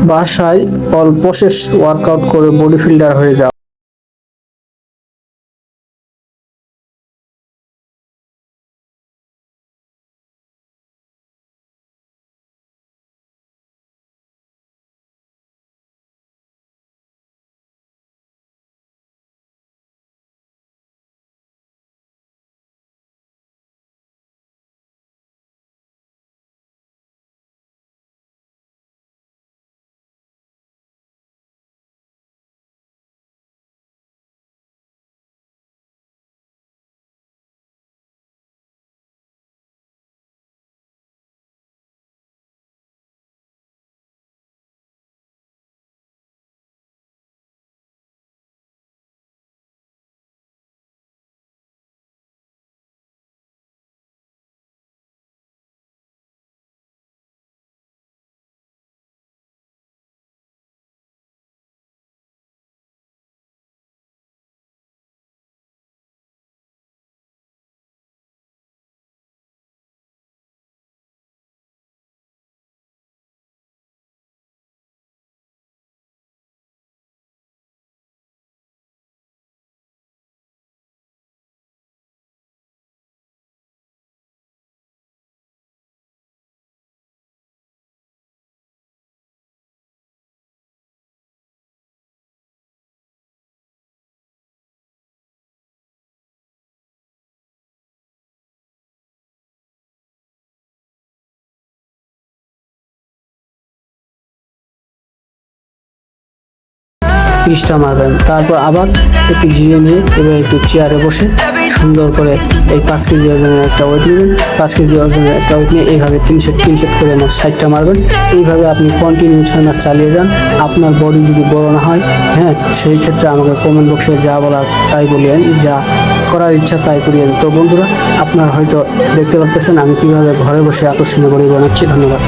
বাসায় অল্প শেষ ওয়ার্কআউট করে বডি বিল্ডার হয়ে যাও। পিসটা মারবেন, তারপর আবার একটু জিরিয়ে নিয়ে এবার একটু চেয়ারে বসে সুন্দর করে এই 5 কেজি ওজনের একটা ওয়েট নেবেন। 5 কেজি ওজনের একটা ওয়েট নিয়ে এইভাবে 3 সেট করে আমার 60টা মারবেন। এইভাবে আপনি কন্টিনিউ 6 মাস চালিয়ে যান। আপনার বডি যদি বড় না হয়, হ্যাঁ, সেই ক্ষেত্রে আমাকে কমেন্ট বক্সে যা বলার তাই বলিয়েন, যা করার ইচ্ছা তাই করিয়েন। তো বন্ধুরা, আপনারা হয়তো দেখতে পাচ্ছেন আমি কীভাবে ঘরে বসে আকর্ষণীয় বডি বানাচ্ছি। ধন্যবাদ।